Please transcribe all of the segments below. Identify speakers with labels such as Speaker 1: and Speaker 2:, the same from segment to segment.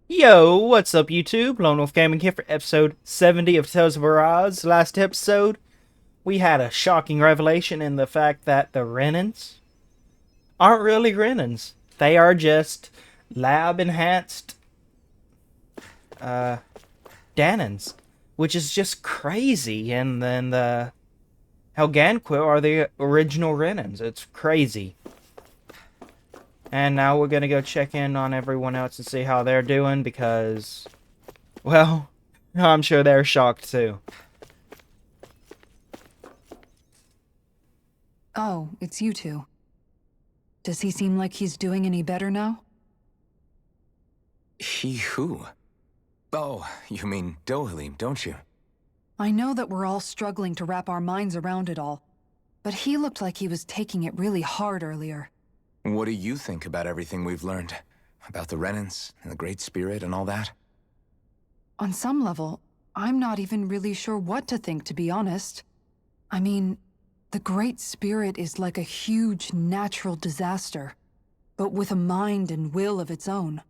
Speaker 1: Yo, what's up YouTube? Lone Wolf Gaming here for episode 70 of Tales of Arise. Last episode, we had a shocking revelation in the fact that the Renans aren't really Renans. They are just lab-enhanced, Danans, which is just crazy. And then the Helganquil are the original Renans. It's crazy. And now we're gonna go check in on everyone else and see how they're doing because, well, I'm sure they're shocked too.
Speaker 2: Oh, it's you two. Does he seem like he's doing any better now?
Speaker 3: He who? Oh, you mean Dohalim, don't you?
Speaker 2: I know that we're all struggling to wrap our minds around it all, but he looked like he was taking it really hard earlier.
Speaker 3: What do you think about everything we've learned? About the Renans and the Great Spirit and all that?
Speaker 2: On some level, I'm not even really sure what to think, to be honest. I mean, the Great Spirit is like a huge natural disaster, but with a mind and will of its own.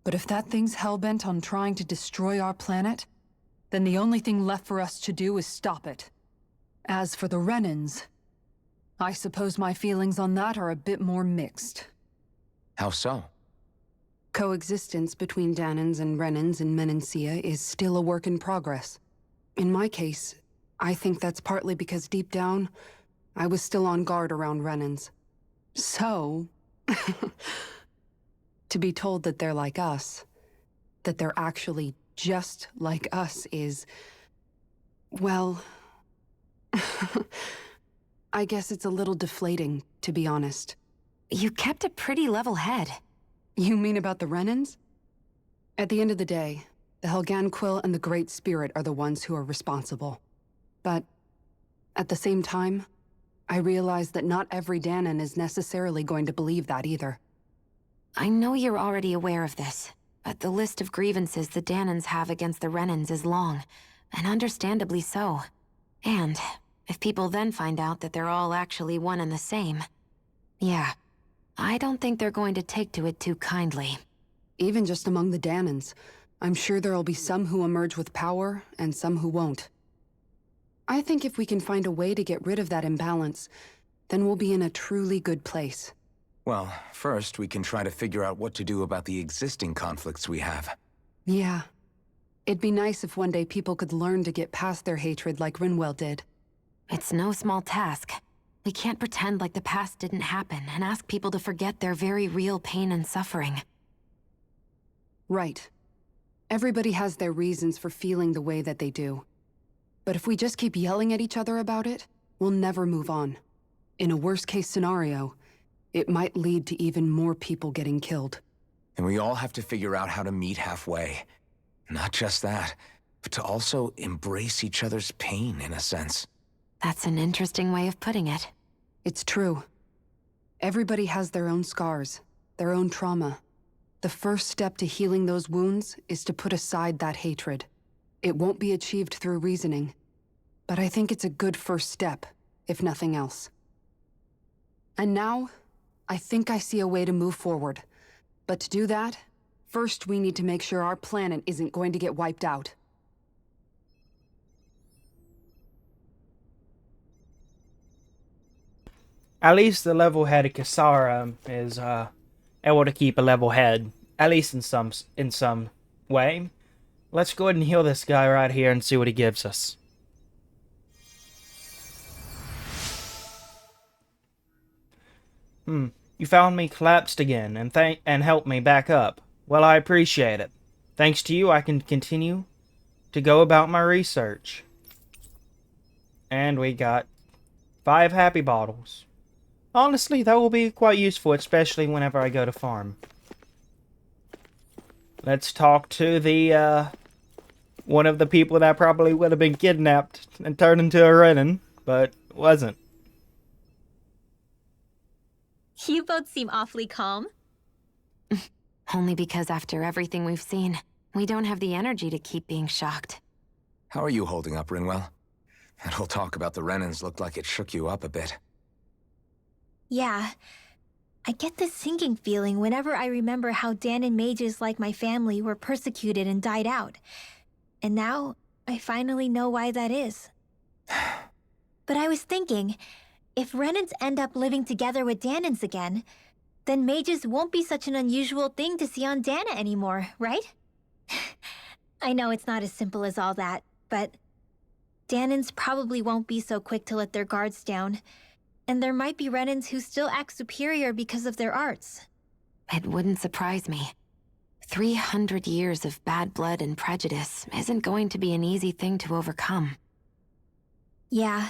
Speaker 2: But if that thing's hellbent on trying to destroy our planet, then the only thing left for us to do is stop it. As for the Renans, I suppose my feelings on that are a bit more mixed.
Speaker 3: How so?
Speaker 4: Coexistence between Danans and Renans in Menancia is still a work in progress. In my case, I think that's partly because deep down, I was still on guard around Renans. So, to be told that they're like us, that they're actually just like us is, well, I guess it's a little deflating, to be honest.
Speaker 5: You kept a pretty level head.
Speaker 4: You mean about the Renans? At the end of the day, the Helganquil and the Great Spirit are the ones who are responsible. But at the same time, I realize that not every Danan is necessarily going to believe that either.
Speaker 5: I know you're already aware of this, but the list of grievances the Danans have against the Renans is long, and understandably so. And if people then find out that they're all actually one and the same, yeah, I don't think they're going to take to it too kindly.
Speaker 4: Even just among the Danans, I'm sure there'll be some who emerge with power and some who won't. I think if we can find a way to get rid of that imbalance, then we'll be in a truly good place.
Speaker 3: Well, first we can try to figure out what to do about the existing conflicts we have.
Speaker 4: Yeah. It'd be nice if one day people could learn to get past their hatred like Rinwell did.
Speaker 5: It's no small task. We can't pretend like the past didn't happen and ask people to forget their very real pain and suffering.
Speaker 4: Right. Everybody has their reasons for feeling the way that they do. But if we just keep yelling at each other about it, we'll never move on. In a worst-case scenario, it might lead to even more people getting killed.
Speaker 3: And we all have to figure out how to meet halfway. Not just that, but to also embrace each other's pain, in a sense.
Speaker 5: That's an interesting way of putting it.
Speaker 4: It's true. Everybody has their own scars, their own trauma. The first step to healing those wounds is to put aside that hatred. It won't be achieved through reasoning, but I think it's a good first step, if nothing else. And now, I think I see a way to move forward. But to do that, first we need to make sure our planet isn't going to get wiped out.
Speaker 1: At least the level-headed Kisara is able to keep a level head, at least in some way. Let's go ahead and heal this guy right here and see what he gives us. You found me collapsed again and helped me back up. Well, I appreciate it. Thanks to you, I can continue to go about my research. And we got 5 happy bottles. Honestly, that will be quite useful, especially whenever I go to farm. Let's talk to the, one of the people that probably would have been kidnapped and turned into a Renan, but wasn't.
Speaker 6: You both seem awfully calm.
Speaker 5: Only because after everything we've seen, we don't have the energy to keep being shocked.
Speaker 3: How are you holding up, Rinwell? That whole talk about the Renans looked like it shook you up a bit.
Speaker 6: Yeah. I get this sinking feeling whenever I remember how Danon mages like my family were persecuted and died out. And now, I finally know why that is. But I was thinking, if Renans end up living together with Danons again, then mages won't be such an unusual thing to see on Dana anymore, right? I know it's not as simple as all that, but Danons probably won't be so quick to let their guards down. And there might be Renans who still act superior because of their arts.
Speaker 5: It wouldn't surprise me. 300 years of bad blood and prejudice isn't going to be an easy thing to overcome.
Speaker 6: Yeah,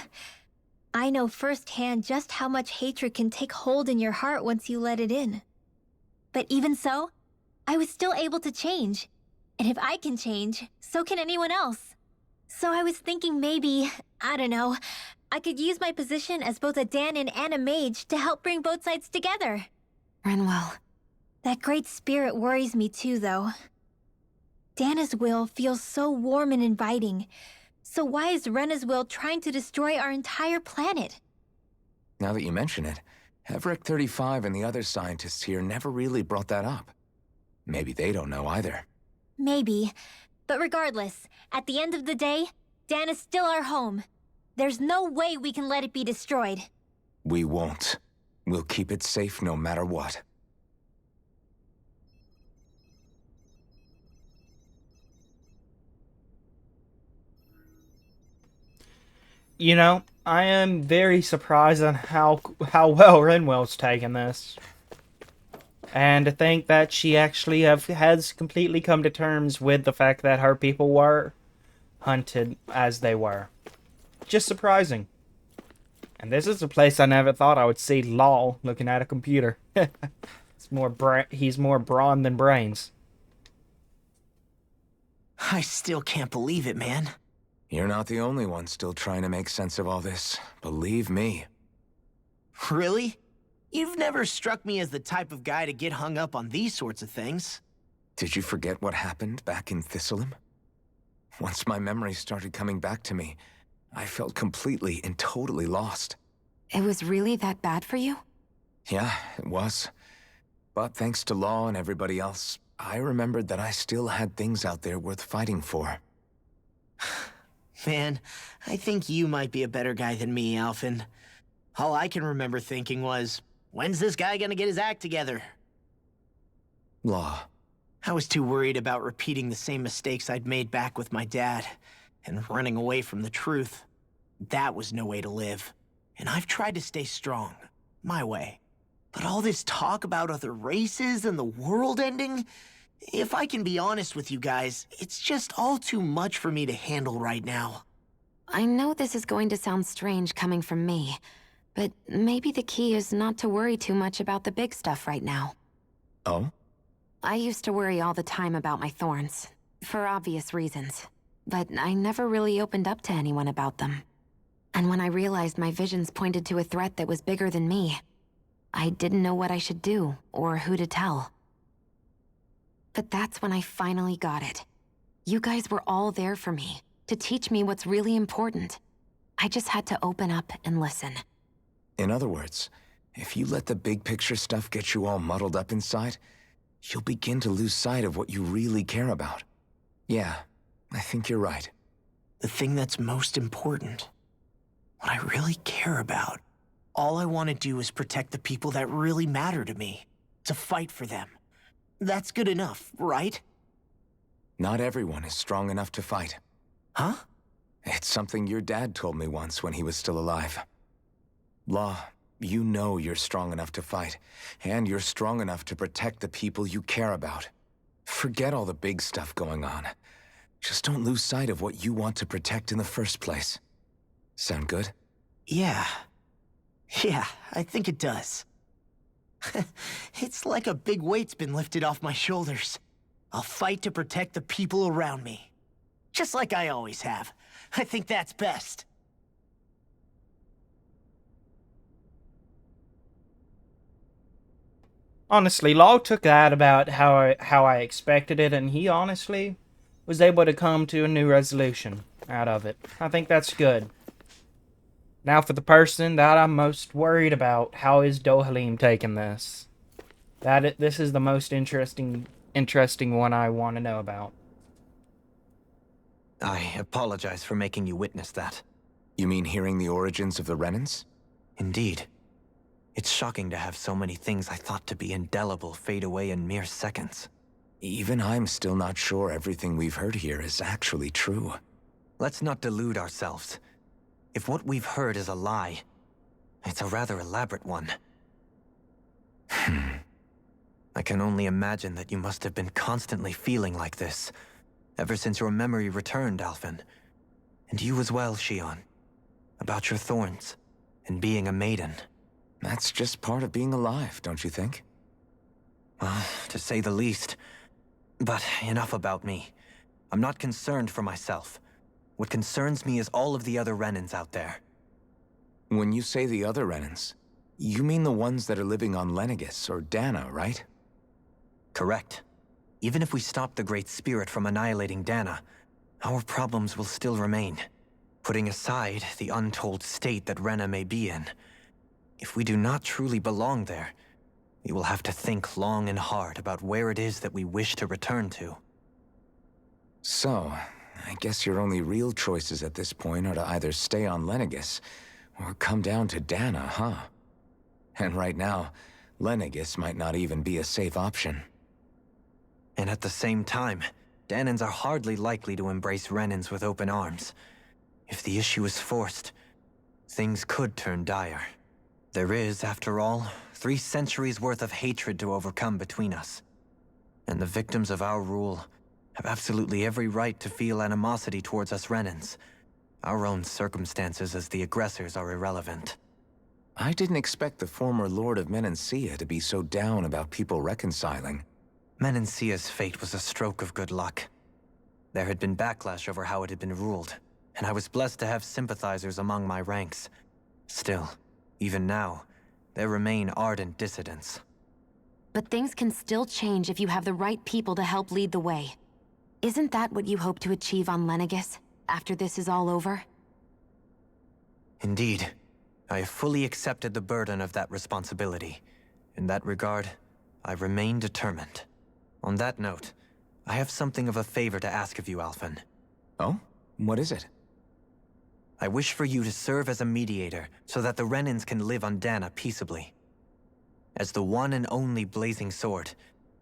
Speaker 6: I know firsthand just how much hatred can take hold in your heart once you let it in. But even so, I was still able to change. And if I can change, so can anyone else. So I was thinking maybe, I don't know, I could use my position as both a Danon and a mage to help bring both sides together.
Speaker 5: Rinwell.
Speaker 6: That great spirit worries me too, though. Dana's will feels so warm and inviting. So why is Rena's will trying to destroy our entire planet?
Speaker 3: Now that you mention it, Everett 35 and the other scientists here never really brought that up. Maybe they don't know either.
Speaker 6: Maybe. But regardless, at the end of the day, Dana's still our home. There's no way we can let it be destroyed.
Speaker 3: We won't. We'll keep it safe no matter what.
Speaker 1: You know, I am very surprised on how well Rinwell's taken this. And to think that she actually has completely come to terms with the fact that her people were hunted as they were. Just surprising. And this is a place I never thought I would see Law looking at a computer. He's more brawn than brains.
Speaker 7: I still can't believe it, man.
Speaker 3: You're not the only one still trying to make sense of all this. Believe me.
Speaker 7: Really? You've never struck me as the type of guy to get hung up on these sorts of things.
Speaker 3: Did you forget what happened back in Thistleum? Once my memory started coming back to me, I felt completely and totally lost.
Speaker 5: It was really that bad for you?
Speaker 3: Yeah, it was. But thanks to Law and everybody else, I remembered that I still had things out there worth fighting for.
Speaker 7: Man, I think you might be a better guy than me, Alphen. All I can remember thinking was, when's this guy gonna get his act together?
Speaker 3: Law.
Speaker 7: I was too worried about repeating the same mistakes I'd made back with my dad, and running away from the truth. That was no way to live. And I've tried to stay strong, my way. But all this talk about other races and the world ending, if I can be honest with you guys, it's just all too much for me to handle right now.
Speaker 5: I know this is going to sound strange coming from me, but maybe the key is not to worry too much about the big stuff right now.
Speaker 3: Oh?
Speaker 5: I used to worry all the time about my thorns, for obvious reasons, but I never really opened up to anyone about them. And when I realized my visions pointed to a threat that was bigger than me, I didn't know what I should do or who to tell. But that's when I finally got it. You guys were all there for me, to teach me what's really important. I just had to open up and listen.
Speaker 3: In other words, if you let the big picture stuff get you all muddled up inside, you'll begin to lose sight of what you really care about. Yeah, I think you're right.
Speaker 7: The thing that's most important, what I really care about, all I want to do is protect the people that really matter to me, to fight for them. That's good enough, right?
Speaker 3: Not everyone is strong enough to fight.
Speaker 7: Huh?
Speaker 3: It's something your dad told me once when he was still alive. Law, you know you're strong enough to fight, and you're strong enough to protect the people you care about. Forget all the big stuff going on. Just don't lose sight of what you want to protect in the first place. Sound good?
Speaker 7: Yeah. Yeah, I think it does. It's like a big weight's been lifted off my shoulders. I'll fight to protect the people around me. Just like I always have. I think that's best.
Speaker 1: Honestly, Law took that about how I expected it, and he honestly was able to come to a new resolution out of it. I think that's good. Now for the person that I'm most worried about, how is Dohalim taking this? This is the most interesting one I want to know about.
Speaker 8: I apologize for making you witness that.
Speaker 3: You mean hearing the origins of the Renans?
Speaker 8: Indeed. It's shocking to have so many things I thought to be indelible fade away in mere seconds.
Speaker 3: Even I'm still not sure everything we've heard here is actually true.
Speaker 8: Let's not delude ourselves. If what we've heard is a lie, it's a rather elaborate one. I can only imagine that you must have been constantly feeling like this, ever since your memory returned, Alphen. And you as well, Shionne. About your thorns, and being a maiden.
Speaker 3: That's just part of being alive, don't you think?
Speaker 8: Well, to say the least. But enough about me. I'm not concerned for myself. What concerns me is all of the other Renans out there.
Speaker 3: When you say the other Renans, you mean the ones that are living on Lenegis or Dana, right?
Speaker 8: Correct. Even if we stop the Great Spirit from annihilating Dana, our problems will still remain. Putting aside the untold state that Rena may be in, if we do not truly belong there, we will have to think long and hard about where it is that we wish to return to.
Speaker 3: So, I guess your only real choices at this point are to either stay on Lenegis, or come down to Dana, huh? And right now, Lenegis might not even be a safe option.
Speaker 8: And at the same time, Danans are hardly likely to embrace Renans with open arms. If the issue is forced, things could turn dire. There is, after all, 3 centuries worth of hatred to overcome between us. And the victims of our rule have absolutely every right to feel animosity towards us Renans. Our own circumstances as the aggressors are irrelevant.
Speaker 3: I didn't expect the former Lord of Menancia to be so down about people reconciling.
Speaker 8: Menancia's fate was a stroke of good luck. There had been backlash over how it had been ruled, and I was blessed to have sympathizers among my ranks. Still, even now, there remain ardent dissidents.
Speaker 5: But things can still change if you have the right people to help lead the way. Isn't that what you hope to achieve on Lenegis, after this is all over?
Speaker 8: Indeed. I have fully accepted the burden of that responsibility. In that regard, I remain determined. On that note, I have something of a favor to ask of you, Alphen.
Speaker 3: Oh? What is it?
Speaker 8: I wish for you to serve as a mediator so that the Renans can live on Dana peaceably. As the one and only Blazing Sword,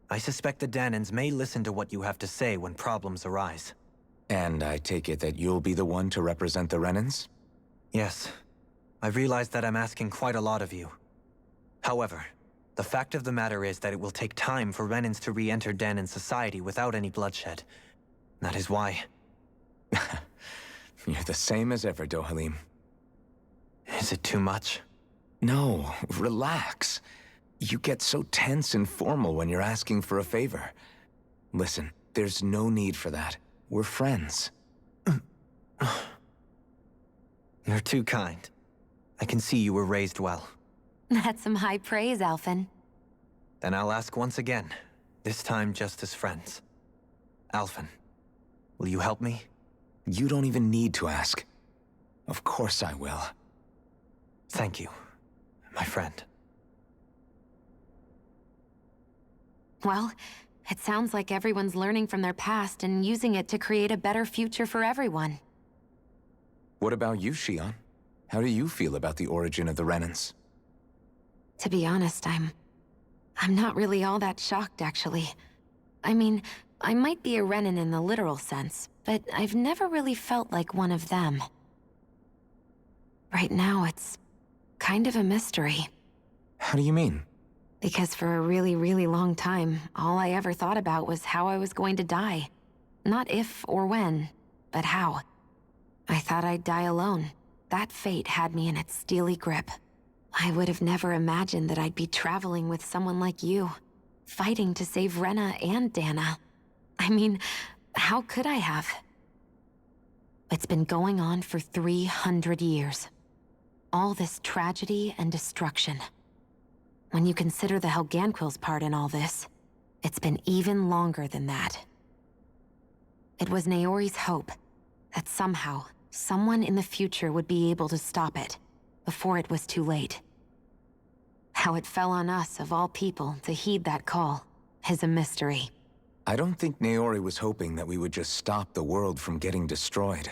Speaker 8: I suspect the Danans may listen to what you have to say when problems arise.
Speaker 3: And I take it that you'll be the one to represent the Renans?
Speaker 8: Yes. I realize that I'm asking quite a lot of you. However, the fact of the matter is that it will take time for Renans to re-enter Danan society without any bloodshed. That is why.
Speaker 3: You're the same as ever, Dohalim.
Speaker 8: Is it too much?
Speaker 3: No, relax. You get so tense and formal when you're asking for a favor. Listen, there's no need for that. We're friends.
Speaker 8: You're too kind. I can see you were raised well.
Speaker 5: That's some high praise, Alphen.
Speaker 8: Then I'll ask once again, this time just as friends. Alphen, will you help me?
Speaker 3: You don't even need to ask. Of course I will.
Speaker 8: Thank you, my friend.
Speaker 5: Well, it sounds like everyone's learning from their past and using it to create a better future for everyone.
Speaker 3: What about you, Shionne? How do you feel about the origin of the Renans?
Speaker 5: To be honest, I'm not really all that shocked, actually. I mean, I might be a Renan in the literal sense, but I've never really felt like one of them. Right now, it's kind of a mystery.
Speaker 3: How do you mean?
Speaker 5: Because for a really, really long time, all I ever thought about was how I was going to die. Not if or when, but how. I thought I'd die alone. That fate had me in its steely grip. I would have never imagined that I'd be traveling with someone like you, fighting to save Rena and Dana. I mean, how could I have? It's been going on for 300 years. All this tragedy and destruction. When you consider the Helganquil's part in all this, it's been even longer than that. It was Naori's hope that somehow, someone in the future would be able to stop it, before it was too late. How it fell on us, of all people, to heed that call is a mystery.
Speaker 3: I don't think Naori was hoping that we would just stop the world from getting destroyed.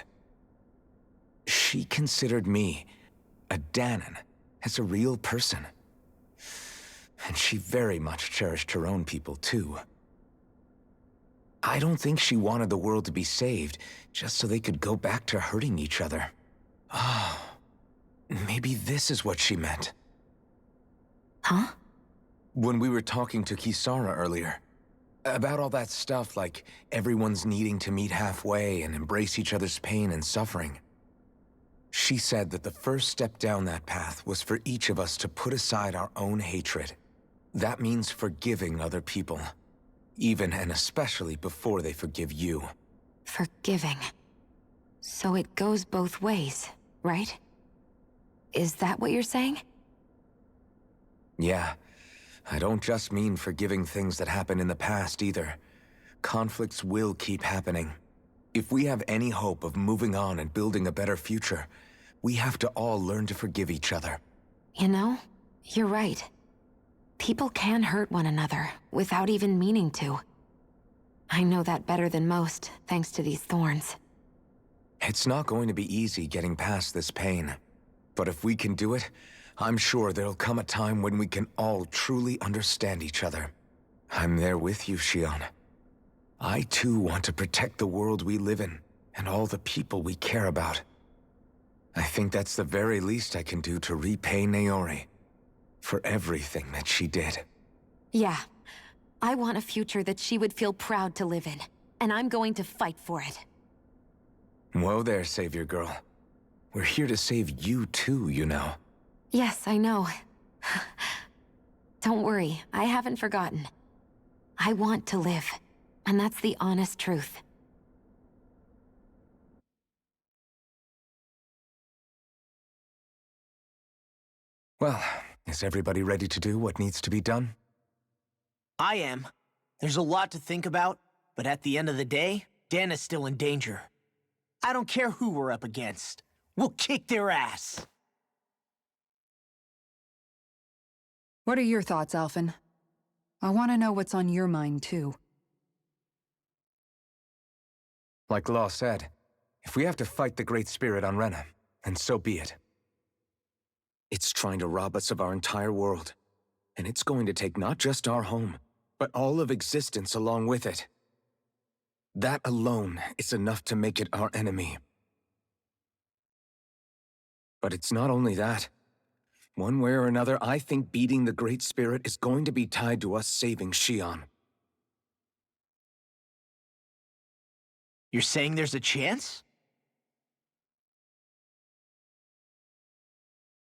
Speaker 3: She considered me, a Dahnan, as a real person. And she very much cherished her own people, too. I don't think she wanted the world to be saved, just so they could go back to hurting each other. Oh, maybe this is what she meant.
Speaker 5: Huh?
Speaker 3: When we were talking to Kisara earlier, about all that stuff like everyone's needing to meet halfway and embrace each other's pain and suffering. She said that the first step down that path was for each of us to put aside our own hatred. That means forgiving other people, even and especially before they forgive you.
Speaker 5: Forgiving. So it goes both ways, right? Is that what you're saying?
Speaker 3: Yeah. I don't just mean forgiving things that happened in the past either. Conflicts will keep happening. If we have any hope of moving on and building a better future, we have to all learn to forgive each other.
Speaker 5: You know, you're right. People can hurt one another without even meaning to. I know that better than most, thanks to these thorns.
Speaker 3: It's not going to be easy getting past this pain. But if we can do it, I'm sure there'll come a time when we can all truly understand each other. I'm there with you, Shion. I too want to protect the world we live in, and all the people we care about. I think that's the very least I can do to repay Naori for everything that she did.
Speaker 5: Yeah. I want a future that she would feel proud to live in, and I'm going to fight for it.
Speaker 3: Whoa there, Savior Girl. We're here to save you too, you know.
Speaker 5: Yes, I know. Don't worry, I haven't forgotten. I want to live, and that's the honest truth.
Speaker 3: Well, is everybody ready to do what needs to be done?
Speaker 7: I am. There's a lot to think about, but at the end of the day, Dan is still in danger. I don't care who we're up against. We'll kick their ass.
Speaker 4: What are your thoughts, Alphen? I want to know what's on your mind, too.
Speaker 3: Like Law said, if we have to fight the Great Spirit on Rena, then so be it. It's trying to rob us of our entire world. And it's going to take not just our home, but all of existence along with it. That alone is enough to make it our enemy. But it's not only that. One way or another, I think beating the Great Spirit is going to be tied to us saving Shion.
Speaker 7: You're saying there's a chance?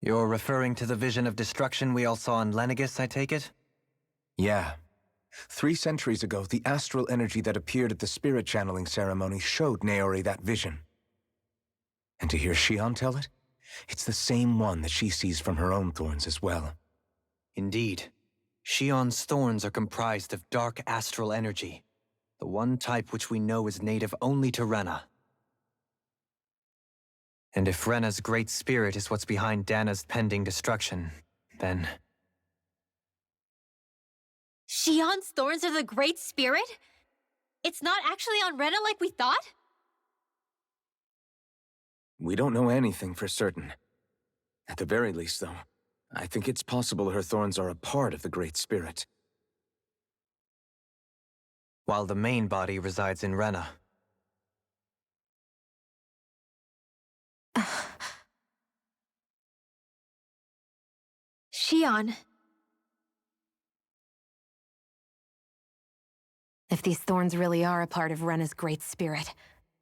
Speaker 8: You're referring to the vision of destruction we all saw in Lenegis, I take it?
Speaker 3: Yeah. 3 centuries ago, the astral energy that appeared at the spirit channeling ceremony showed Naori that vision. And to hear Shion tell it, it's the same one that she sees from her own thorns as well.
Speaker 8: Indeed. Shion's thorns are comprised of dark astral energy, the one type which we know is native only to Rena. And if Rena's great spirit is what's behind Dana's pending destruction, then...
Speaker 6: Shion's thorns are the Great Spirit? It's not actually on Rena like we thought?
Speaker 3: We don't know anything for certain. At the very least, though, I think it's possible her thorns are a part of the Great Spirit.
Speaker 8: While the main body resides in Rena.
Speaker 6: Shion.
Speaker 5: If these thorns really are a part of Rena's great spirit,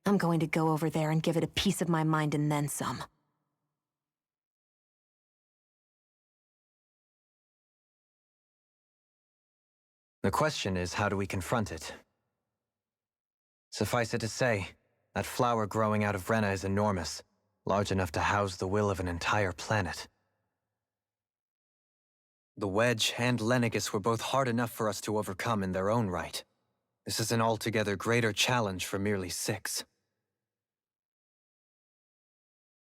Speaker 5: I'm going to go over there and give it a piece of my mind and then some.
Speaker 8: The question is, how do we confront it? Suffice it to say, that flower growing out of Rena is enormous, large enough to house the will of an entire planet. The Wedge and Lenegis were both hard enough for us to overcome in their own right. This is an altogether greater challenge for merely 6.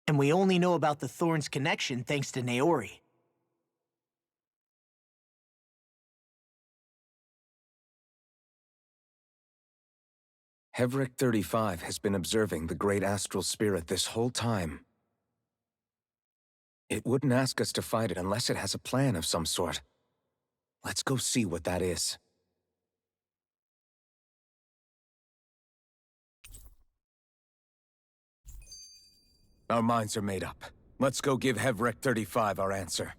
Speaker 7: And we only know about the Thorns' connection thanks to Naori.
Speaker 3: Hevric 35 has been observing the great astral spirit this whole time. It wouldn't ask us to fight it unless it has a plan of some sort. Let's go see what that is. Our minds are made up. Let's go give Hevric 35 our answer.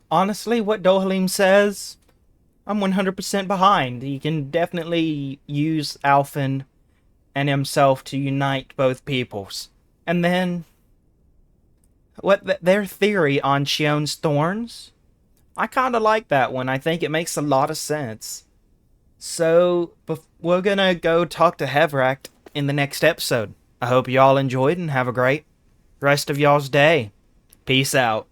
Speaker 1: Honestly, what Dohalim says, I'm 100% behind. He can definitely use Alphen and himself to unite both peoples. And then, their theory on Shionne's thorns, I kind of like that one. I think it makes a lot of sense. So, we're gonna go talk to Hevric in the next episode. I hope y'all enjoyed and have a great rest of y'all's day. Peace out.